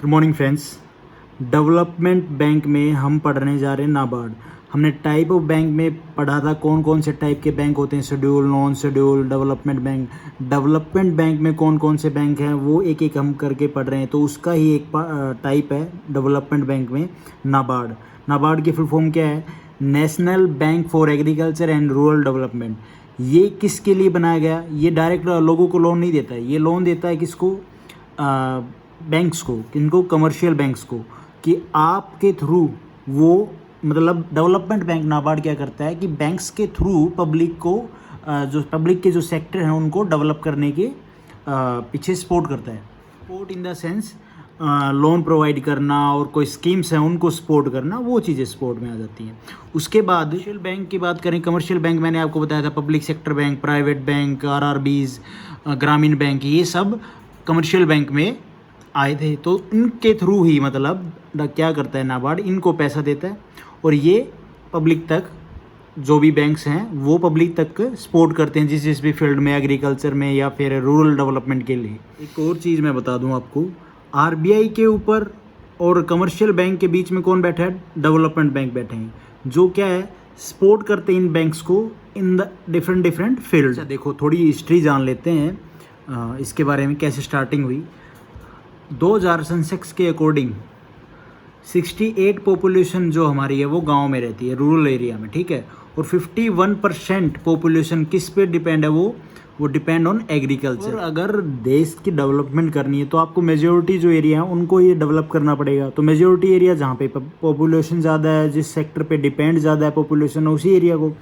Good morning friends. Development bank में हम पढ़ने जा रहे हैं नाबार्ड। हमने टाइप ऑफ बैंक में पढ़ा था कौन कौन से टाइप के बैंक होते हैं, schedule, non schedule, development bank. Development bank में कौन कौन से बैंक हैं वो एक एक हम करके पढ़ रहे हैं, तो उसका ही एक टाइप है डेवलपमेंट बैंक में नाबार्ड। नाबार्ड की फुल फॉर्म क्या है? National bank for agriculture and rural development. ये किसके लिए बनाया गया? ये डायरेक्ट लोगों को लोन नहीं देता है, ये लोन देता है किसको? बैंक्स को। किनको? कमर्शियल बैंक्स को, कि आपके थ्रू वो मतलब डेवलपमेंट बैंक नाबार्ड क्या करता है कि बैंक्स के थ्रू पब्लिक को जो पब्लिक के जो सेक्टर हैं उनको डेवलप करने के पीछे सपोर्ट करता है। Support in the sense loan provide करना और कोई स्कीम्स हैं उनको सपोर्ट करना, वो चीज़ें सपोर्ट में आ जाती हैं। उसके बाद कमर्शियल बैंक की बात करें, कमर्शियल बैंक मैंने आपको बताया था public sector bank, private bank, RRBs, ग्रामीण बैंक, ये सब कमर्शियल बैंक में आए थे। तो इनके थ्रू ही मतलब क्या करता है नाबार्ड, इनको पैसा देता है और ये पब्लिक तक, जो भी बैंक्स हैं वो पब्लिक तक सपोर्ट करते हैं जिस भी फील्ड में, एग्रीकल्चर में या फिर रूरल डेवलपमेंट के लिए। एक और चीज़ मैं बता दूं आपको, आरबीआई के ऊपर और कमर्शियल बैंक के बीच में कौन बैठा है? डेवलपमेंट बैंक बैठे हैं, जो क्या है सपोर्ट करते हैं इन बैंक्स को इन द डिफरेंट फील्ड। अच्छा देखो, थोड़ी हिस्ट्री जान लेते हैं इसके बारे में, कैसे स्टार्टिंग हुई। 2000 सेंसेक्स के अकॉर्डिंग 68 पॉपुलेशन जो हमारी है वो गांव में रहती है, रूरल एरिया में, ठीक है। और 51% पॉपुलेशन किस पे डिपेंड है? वो डिपेंड ऑन एग्रीकल्चर। अगर देश की डेवलपमेंट करनी है तो आपको मेजोरिटी जो एरिया है उनको ये डेवलप करना पड़ेगा। तो मेजोरिटी एरिया जहाँ पे पॉपुलेशन ज़्यादा है, जिस सेक्टर पे डिपेंड ज़्यादा है पॉपुलेशन, उसी एरिया को,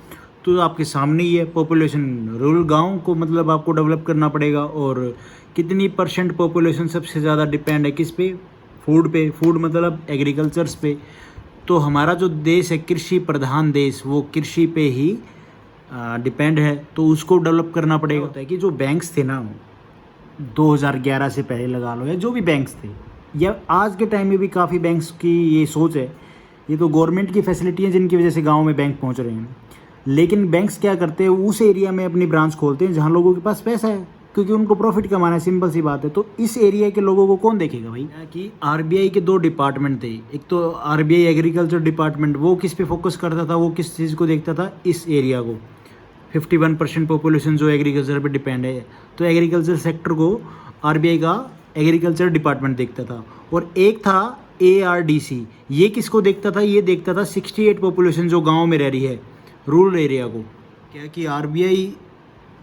तो आपके सामने ही है पॉपुलेशन, रूरल गाँव को मतलब आपको डेवलप करना पड़ेगा। और कितनी परसेंट पॉपुलेशन सबसे ज़्यादा डिपेंड है किस पे? फूड पे। फूड मतलब एग्रीकल्चर्स पे। तो हमारा जो देश है कृषि प्रधान देश, वो कृषि पे ही डिपेंड है, तो उसको डेवलप करना पड़ेगा। होता है कि जो बैंक्स थे ना 2011 से पहले लगा लो, या जो भी बैंक्स थे, या आज के टाइम में भी काफ़ी बैंक्स की ये सोच है, ये तो गवर्नमेंट की फैसिलिटी है जिनकी वजह से गाँव में बैंक पहुँच रहे हैं। लेकिन बैंक्स क्या करते हैं, उस एरिया में अपनी ब्रांच खोलते हैं जहाँ लोगों के पास पैसा है, क्योंकि उनको प्रॉफिट कमाना है, सिंपल सी बात है। तो इस एरिया के लोगों को कौन देखेगा भाई? कि आरबीआई के 2 डिपार्टमेंट थे, एक तो आरबीआई एग्रीकल्चर डिपार्टमेंट, वो किस पे फोकस करता था? वो किस चीज़ को देखता था? इस एरिया को। 51% पॉपुलेशन जो एग्रीकल्चर पे डिपेंड है, तो एग्रीकल्चर सेक्टर को आरबीआई का एग्रीकल्चर डिपार्टमेंट देखता था। और एक था एआरडीसी, ये किसको देखता था? ये देखता था 68 पॉपुलेशन जो गाँव में रह रही है, रूरल एरिया को। क्या कि आरबीआई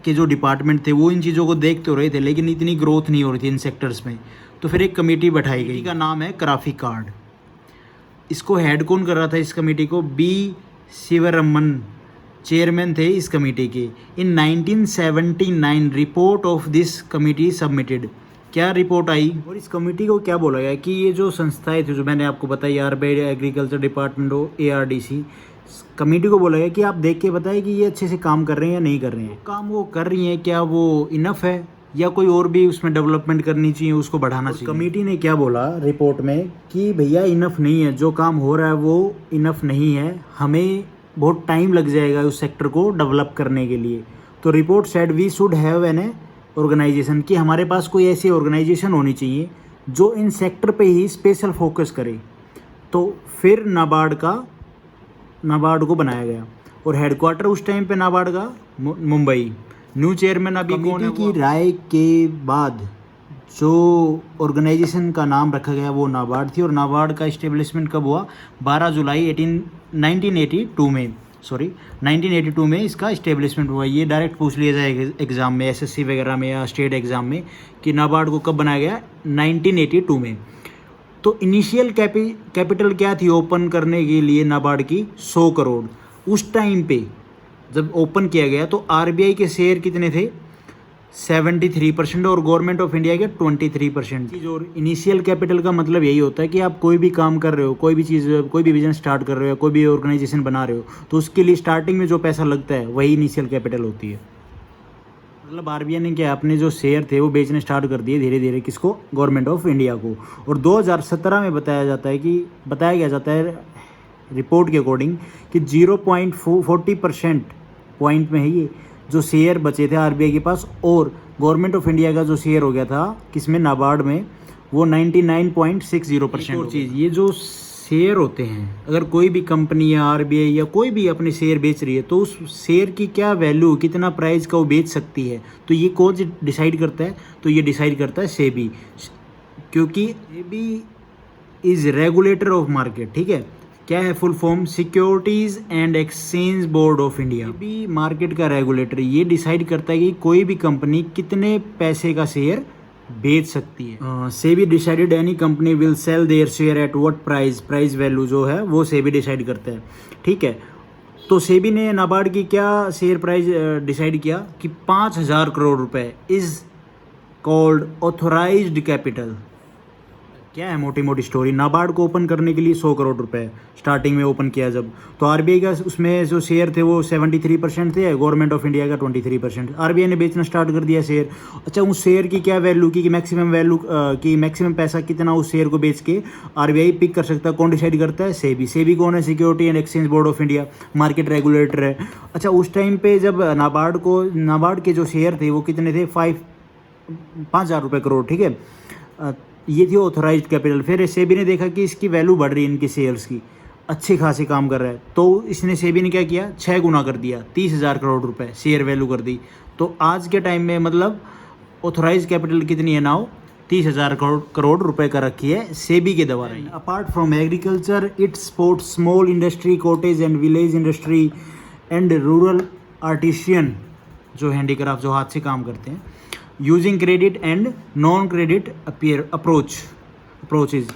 के जो डिपार्टमेंट थे वो इन चीज़ों को देख तो रहे थे, लेकिन इतनी ग्रोथ नहीं हो रही थी इन सेक्टर्स में। तो फिर एक कमेटी बैठाई गई, का नाम है क्राफी कार्ड। इसको हेड कौन कर रहा था इस कमेटी को? बी शिवरमन चेयरमैन थे इस कमेटी के। इन 1979 report of this committee submitted. क्या रिपोर्ट आई और इस कमेटी को क्या बोला गया कि ये जो संस्थाएं थी जो मैंने आपको बताई, आरबीआई एग्रीकल्चर डिपार्टमेंट और एआरडीसी, कमेटी को बोला गया कि आप देख के बताएं कि ये अच्छे से काम कर रहे हैं या नहीं कर रहे हैं। काम वो कर रही हैं, क्या वो इनफ है या कोई और भी उसमें डेवलपमेंट करनी चाहिए, उसको बढ़ाना चाहिए। कमेटी ने क्या बोला रिपोर्ट में कि भैया इनफ नहीं है, जो काम हो रहा है वो इनफ नहीं है, हमें बहुत टाइम लग जाएगा उस सेक्टर को डेवलप करने के लिए। तो report said we should have an organisation, कि हमारे पास कोई ऐसी ऑर्गेनाइजेशन होनी चाहिए जो इन सेक्टर पे ही स्पेशल फोकस करे। तो फिर नाबार्ड को बनाया गया और हेडक्वार्टर उस टाइम पे नाबार्ड का मुंबई। न्यू चेयरमैन अभी कौन है? की राय के बाद जो ऑर्गेनाइजेशन का नाम रखा गया वो नाबार्ड थी। और नाबार्ड का इस्टेब्लिशमेंट कब हुआ? 12 जुलाई 1982 में इसका इस्टेब्लिशमेंट हुआ। ये डायरेक्ट पूछ लिया जाए एग्ज़ाम में, एसएससी वगैरह में या स्टेट एग्ज़ाम में, कि नाबार्ड को कब बनाया गया? 1982 में। तो इनिशियल कैपिटल क्या थी ओपन करने के लिए नाबार्ड की? 100 करोड़। उस टाइम पे जब ओपन किया गया तो आरबीआई के शेयर कितने थे? 73% और गवर्नमेंट ऑफ इंडिया के 23%। जो इनिशियल कैपिटल का मतलब यही होता है कि आप कोई भी काम कर रहे हो, कोई भी चीज़, कोई भी बिजनेस स्टार्ट कर रहे हो, कोई भी ऑर्गेनाइजेशन बना रहे हो, तो उसके लिए स्टार्टिंग में जो पैसा लगता है वही इनिशियल कैपिटल होती है। मतलब आरबीआई ने क्या, अपने जो शेयर थे वो बेचने स्टार्ट कर दिए धीरे धीरे, किसको? गवर्नमेंट ऑफ इंडिया को। और 2017 में बताया गया जाता है रिपोर्ट के अकॉर्डिंग कि 0.40% पॉइंट में है ये जो शेयर बचे थे आरबीआई के पास, और गवर्नमेंट ऑफ इंडिया का जो शेयर हो गया था किसमें? नाबार्ड में, वो 99.60%। और चीज़, ये जो शेयर होते हैं, अगर कोई भी कंपनी या आरबीआई या कोई भी अपने शेयर बेच रही है तो उस शेयर की क्या वैल्यू, कितना प्राइस का वो बेच सकती है, तो ये कौन डिसाइड करता है? तो ये डिसाइड करता है सेबी, क्योंकि SEBI is regulator of market. ठीक है, क्या है full form? Securities and exchange board of India. भी मार्केट का रेगुलेटर ये डिसाइड करता है कि कोई भी कंपनी कितने पैसे का शेयर बेच सकती है। SEBI decided any company will sell their share at what price, price value जो है वो सेबी डिसाइड करता है। ठीक है, तो सेबी ने नाबार्ड की क्या शेयर प्राइस डिसाइड किया कि 5,000 करोड़ रुपए इज़ कॉल्ड ऑथोराइज्ड कैपिटल। क्या है मोटी मोटी स्टोरी? नाबार्ड को ओपन करने के लिए 100 करोड़ रुपए स्टार्टिंग में ओपन किया जब, तो आरबीआई का उसमें जो शेयर थे वो 73% थे, गवर्नमेंट ऑफ इंडिया का 23%। आरबीआई ने बेचना स्टार्ट कर दिया शेयर। अच्छा, उस शेयर की क्या वैल्यू की, मैक्सिमम वैल्यू की मैक्सिमम पैसा कितना उस शेयर को बेच के आरबीआई पिक कर सकता है? कौन डिसाइड करता है? सेबी। सेबी कौन है? Security and exchange board of India, market regulator है। अच्छा, उस टाइम पे जब नाबार्ड के जो शेयर थे वो कितने थे? 5,000 रुपये करोड़। ठीक है, ये थी ऑथोराइज्ड कैपिटल। फिर सेबी ने देखा कि इसकी वैल्यू बढ़ रही है, इनके शेयर्स की अच्छे खासे काम कर रहा है, तो इसने सेबी ने क्या किया? 6 गुना कर दिया, 30,000 करोड़ रुपए शेयर वैल्यू कर दी। तो आज के टाइम में मतलब ऑथोराइज्ड कैपिटल कितनी है नाउ? 30,000 करोड़ रुपए का रखी है सेबी के द्वारा। Apart from agriculture it supports small industry, cottage and village industry and rural artisan, जो हैंडीक्राफ्ट, जो हाथ से काम करते हैं, using credit and non credit approaches.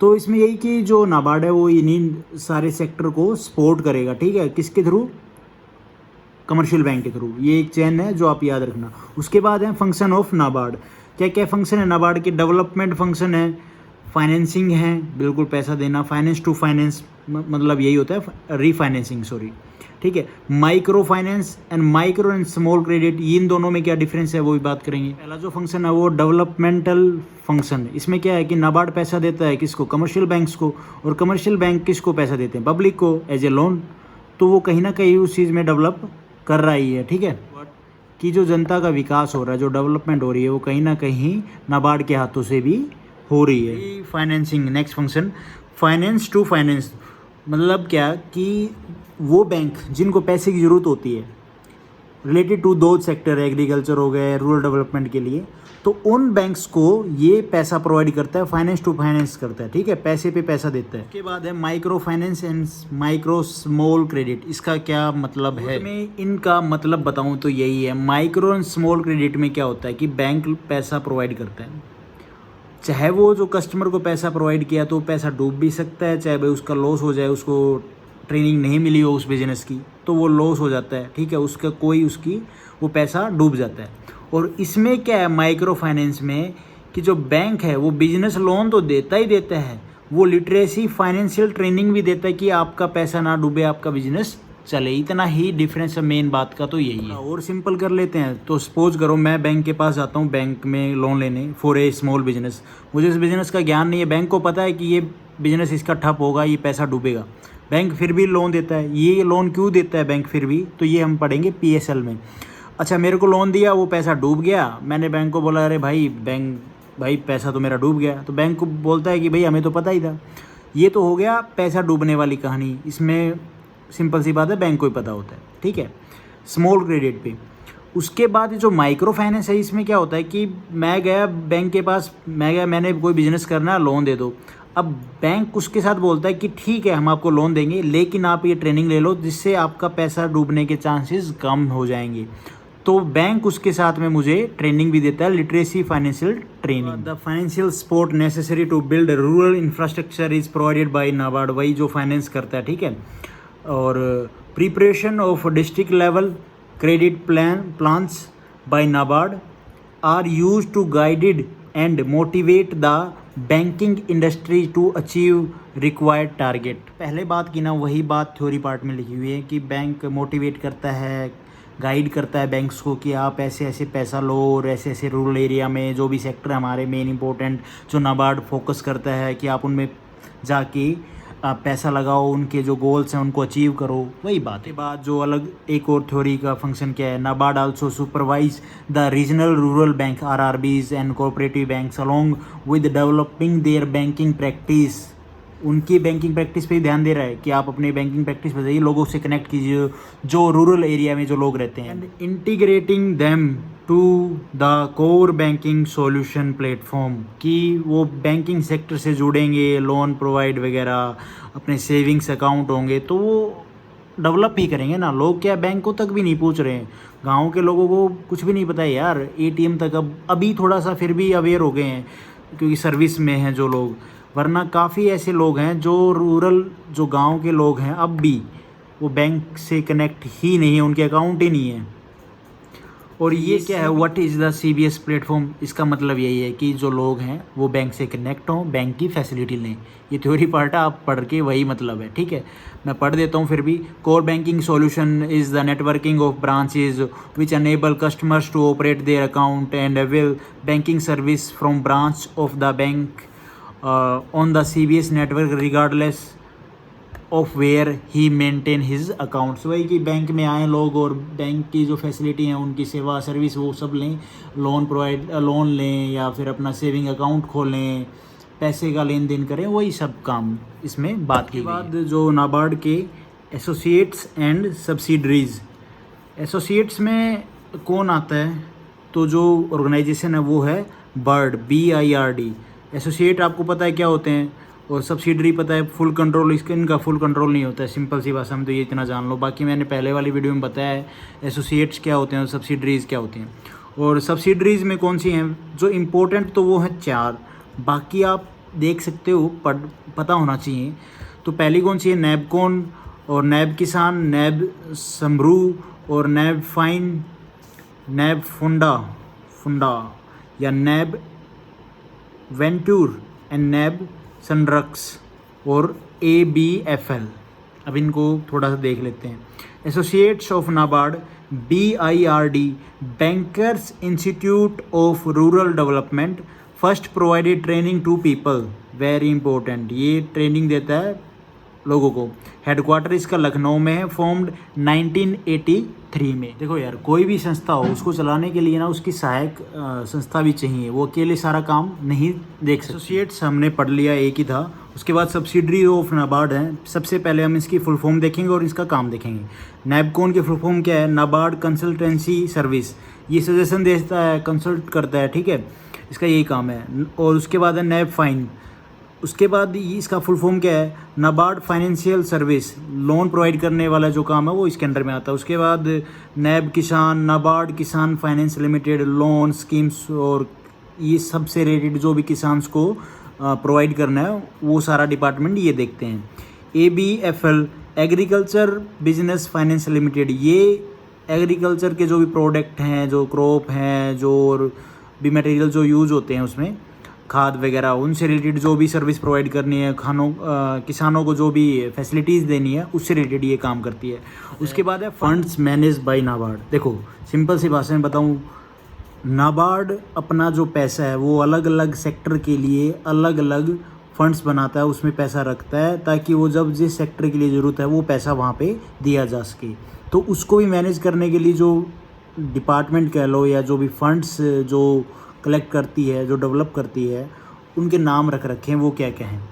तो इसमें यही कि जो नाबार्ड है वो इन्हीं सारे सेक्टर को सपोर्ट करेगा। ठीक है, किसके थ्रू? कमर्शियल बैंक के थ्रू। ये एक चैन है जो आप याद रखना। उसके बाद है फंक्शन ऑफ नाबार्ड। क्या क्या फंक्शन है नाबार्ड के? डेवलपमेंट फंक्शन है, फाइनेंसिंग है, बिल्कुल पैसा देना, फाइनेंस टू फाइनेंस, मतलब यही होता है, रीफाइनेंसिंग, सॉरी। ठीक है, micro finance and micro and small credit, इन दोनों में क्या डिफरेंस है वो भी बात करेंगे। पहला जो फंक्शन है वो डेवलपमेंटल फंक्शन है। इसमें क्या है कि नाबार्ड पैसा देता है किसको? कमर्शियल बैंक्स को। और कमर्शियल बैंक किसको पैसा देते हैं? पब्लिक को, एज ए लोन। तो वो कहीं ना कहीं उस चीज़ में डेवलप कर रहा ही है। ठीक है, कि जो जनता का विकास हो रहा है, जो डेवलपमेंट हो रही है, वो कहीं ना कहीं नाबार्ड के हाथों से भी हो रही है। Financing, next function, finance to finance, मतलब क्या कि वो बैंक जिनको पैसे की ज़रूरत होती है रिलेटेड टू दो सेक्टर, एग्रीकल्चर हो गए, रूरल डेवलपमेंट के लिए, तो उन बैंक्स को ये पैसा प्रोवाइड करता है, फाइनेंस टू फाइनेंस करता है। ठीक है, पैसे पे पैसा देता है। उसके बाद है micro finance and micro small credit. इसका क्या मतलब है? मैं इनका मतलब बताऊं तो यही है। माइक्रो एंड स्मॉल क्रेडिट में क्या होता है कि बैंक पैसा प्रोवाइड करता है, चाहे वो जो कस्टमर को पैसा प्रोवाइड किया तो पैसा डूब भी सकता है, चाहे भाई उसका लॉस हो जाए, उसको ट्रेनिंग नहीं मिली हो उस बिज़नेस की तो वो लॉस हो जाता है। ठीक है, उसका कोई उसकी वो पैसा डूब जाता है। और इसमें क्या है माइक्रो फाइनेंस में कि जो बैंक है वो बिजनेस लोन तो देता ही देता है, वो लिटरेसी फाइनेंशियल ट्रेनिंग भी देता है कि आपका पैसा ना डूबे, आपका बिजनेस चले। इतना ही डिफरेंस है मेन बात का, तो यही है। और सिंपल कर लेते हैं, तो सपोज करो मैं बैंक के पास जाता हूँ बैंक में लोन लेने फॉर ए स्मॉल बिजनेस। मुझे इस बिज़नेस का ज्ञान नहीं है, बैंक को पता है कि ये बिज़नेस इसका ठप होगा, ये पैसा डूबेगा, बैंक फिर भी लोन देता है। ये लोन क्यों देता है बैंक फिर भी? तो ये हम पढ़ेंगे पीएसएल में। अच्छा, मेरे को लोन दिया, वो पैसा डूब गया, मैंने बैंक को बोला अरे भाई पैसा तो मेरा डूब गया, तो बैंक को बोलता है कि भाई हमें तो पता ही था। ये तो हो गया पैसा डूबने वाली कहानी। इसमें सिंपल सी बात है, बैंक को ही पता होता है। ठीक है, स्मॉल क्रेडिट पे। उसके बाद जो माइक्रो फाइनेंस है, इसमें क्या होता है कि मैं गया बैंक के पास, मैंने कोई बिजनेस करना है, लोन दे दो। अब बैंक उसके साथ बोलता है कि ठीक है हम आपको लोन देंगे, लेकिन आप ये ट्रेनिंग ले लो जिससे आपका पैसा डूबने के चांसेस कम हो जाएंगे। तो बैंक उसके साथ में मुझे ट्रेनिंग भी देता है, literacy financial training. The financial support necessary to build rural infrastructure is provided by NABARD, वही जो फाइनेंस करता है। ठीक है, और preparation of district level credit plans by NABARD are used to guided and motivate the banking industry to achieve required target. पहले बात की ना, वही बात थ्योरी पार्ट में लिखी हुई है कि बैंक मोटिवेट करता है, गाइड करता है बैंक्स को कि आप ऐसे ऐसे पैसा लो, और ऐसे ऐसे रूरल एरिया में जो भी सेक्टर हमारे मेन इंपॉर्टेंट जो नाबार्ड फोकस करता है कि आप उनमें जाके आप पैसा लगाओ, उनके जो गोल्स हैं उनको अचीव करो, वही बात है। बात जो अलग एक और थ्योरी का फंक्शन क्या है, NABARD also supervise the regional rural bank RRBs and cooperative banks along with developing there banking practice. उनकी बैंकिंग प्रैक्टिस पे ही ध्यान दे रहा है कि आप अपने बैंकिंग प्रैक्टिस बताइए, लोगों से कनेक्ट कीजिए जो रूरल एरिया में जो लोग रहते हैं, and integrating them to the core banking solution platform, कि वो बैंकिंग सेक्टर से जुड़ेंगे, लोन प्रोवाइड वगैरह, अपने सेविंग्स अकाउंट होंगे तो वो डेवलप ही करेंगे ना। लोग क्या बैंकों तक भी नहीं पूछ रहे हैं, गाँव के लोगों को कुछ भी नहीं पता है यार, ATM तक अभी थोड़ा सा फिर भी अवेयर हो गए हैं क्योंकि सर्विस में हैं जो लोग, वरना काफ़ी ऐसे लोग हैं जो रूरल जो गांव के लोग हैं अब भी वो बैंक से कनेक्ट ही नहीं है, उनके अकाउंट ही नहीं है। और ये क्या है, what is the CBS platform, इसका मतलब यही है कि जो लोग हैं वो बैंक से कनेक्ट हों, बैंक की फैसिलिटी लें। ये थ्योरी पार्ट है, आप पढ़ के वही मतलब है, ठीक है, मैं पढ़ देता हूँ फिर भी। Core banking solution is the networking of branches which enable customers to operate their account and avail banking service from branch of the bank on the CBS network regardless of where he maintain his accounts। वही कि bank में आए लोग और bank की जो facility हैं उनकी सेवा सर्विस वो सब लें, लोन लें या फिर अपना सेविंग अकाउंट खोलें, पैसे का लेन देन करें, वही सब काम इसमें बात की। बाद जो नाबार्ड के एसोसिएट्स एंड सब्सिडरीज, एसोसिएट्स में कौन आता है, तो जो ऑर्गेनाइजेशन है वो है BIRD, BIRD। एसोसिएट आपको पता है क्या होते हैं, और सब्सिडरी पता है फुल कंट्रोल, इसका इनका फुल कंट्रोल नहीं होता है, सिंपल सी भाषा में तो ये इतना जान लो। बाकी मैंने पहले वाली वीडियो में बताया है एसोसिएट्स क्या होते हैं और सब्सिडरीज़ क्या होती हैं। और सब्सिडरीज़ में कौन सी हैं जो इम्पोर्टेंट, तो वो हैं 4, बाकी आप देख सकते हो, पता होना चाहिए। तो पहली कौन सी है, नैबकॉन और नैब किसान, नैब समरू और नैब फाइन, नैब फुंडा या नैब वेंटूर एंड नैब सनरक्स और ABFL। अब इनको थोड़ा सा देख लेते हैं। Associates of NABARD, BIRD, bankers institute of rural development, first provided training to people, very important, ये ट्रेनिंग देता है लोगों को। हेडक्वार्टर इसका लखनऊ में है, फॉर्म्ड 1983 में। देखो यार, कोई भी संस्था हो उसको चलाने के लिए ना उसकी सहायक संस्था भी चाहिए, वो अकेले सारा काम नहीं देख सकते। एसोसिएट्स हमने पढ़ लिया, एक ही था। उसके बाद सब्सिडरी ऑफ नाबार्ड है। सबसे पहले हम इसकी फुल फॉर्म देखेंगे और इसका काम देखेंगे। नैबकॉन की फुल फॉर्म क्या है, नाबार्ड कंसल्टेंसी सर्विस, ये सजेशन देता है, कंसल्ट करता है, ठीक है, इसका यही काम है। और उसके बाद है नैब फाइन, उसके बाद इसका फुल फॉर्म क्या है, NABARD financial service, loan provide करने वाला जो काम है वो इसके अंडर में आता है। उसके बाद नैब किसान, नाबार्ड किसान फाइनेंस लिमिटेड, लोन स्कीम्स और ये सबसे रिलेटेड जो भी किसान को प्रोवाइड करना है वो सारा डिपार्टमेंट ये देखते हैं। ABFL, agriculture business finance limited, ये एग्रीकल्चर के जो भी प्रोडक्ट हैं, जो क्रॉप हैं, जो भी मटेरियल जो यूज़ होते हैं उसमें, खाद वगैरह, उनसे रिलेटेड जो भी सर्विस प्रोवाइड करनी है, किसानों को जो भी फैसिलिटीज़ देनी है उससे रिलेटेड ये काम करती है। उसके बाद है फंड्स मैनेज बाय नाबार्ड। देखो सिंपल सी भाषा में बताऊँ, नाबार्ड अपना जो पैसा है वो अलग अलग सेक्टर के लिए अलग अलग फंड्स बनाता है, उसमें पैसा रखता है ताकि वो जब जिस सेक्टर के लिए ज़रूरत है वो पैसा वहाँ पे दिया जा सके। तो उसको भी मैनेज करने के लिए जो डिपार्टमेंट कह लो या जो भी फंड्स जो कलेक्ट करती है, जो डेवलप करती है, उनके नाम रख रखे हैं, वो क्या क्या हैं।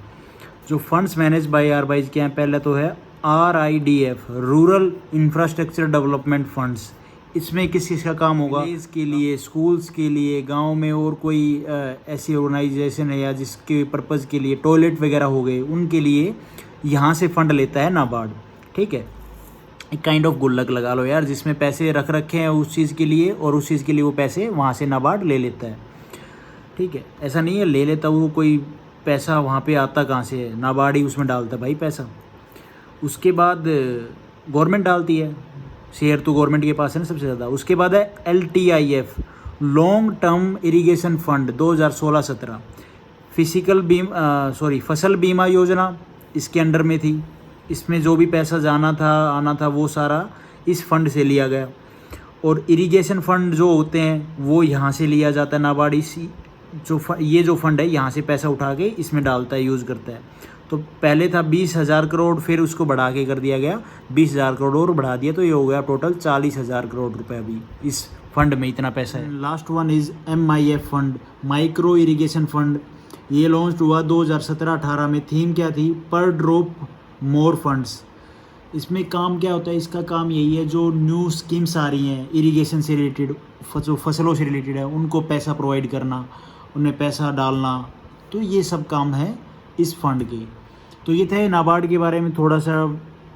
जो फंड्स मैनेज बाय RBI क्या हैं, पहले तो है RIDF, rural infrastructure development funds. इसमें किस चीज़ का काम होगा, इसके लिए, स्कूल्स के लिए, गांव में और कोई ऐसी ऑर्गेनाइजेशन है या जिसके पर्पज़ के लिए टॉयलेट वगैरह हो गए, उनके लिए यहाँ से फ़ंड लेता है नाबार्ड, ठीक है। एक काइंड ऑफ गुल्लक लगा लो यार, जिसमें पैसे रख रखे हैं उस चीज़ के लिए और उस चीज़ के लिए वो पैसे वहाँ से नाबार्ड ले लेता है, ठीक है। ऐसा नहीं है ले लेता वो, कोई पैसा वहाँ पे आता कहाँ से है, नाबार्ड ही उसमें डालता भाई पैसा। उसके बाद गवर्नमेंट डालती है, शेयर तो गवर्नमेंट के पास है ना सबसे ज़्यादा। उसके बाद है LTIF, long term irrigation fund 2016-17, फसल बीमा योजना इसके अंडर में थी। इसमें जो भी पैसा जाना था आना था वो सारा इस फंड से लिया गया। और इरिगेशन फंड जो होते हैं वो यहाँ से लिया जाता है, नाबार्ड ये जो फंड है यहाँ से पैसा उठा के इसमें डालता है, यूज़ करता है। तो पहले था 20,000 करोड़, फिर उसको बढ़ा के कर दिया गया 20,000 करोड़ और बढ़ा दिया, तो ये हो गया टोटल 40,000 करोड़ रुपए। अभी इस फंड में इतना पैसा है। Last one is MIF fund, micro irrigation fund. ये लॉन्च हुआ 2017-18 में। थीम क्या थी? पर ड्रॉप मोर फंड्स। इसमें काम क्या होता है? इसका काम यही है, जो न्यू स्कीम्स आ रही हैं इरिगेशन से रिलेटेड, जो फसलों से रिलेटेड है, उनको पैसा प्रोवाइड करना, उन्हें पैसा डालना, तो ये सब काम है इस फंड के। तो ये थे नाबार्ड के बारे में थोड़ा सा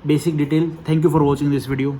basic detail. Thank you for watching this video.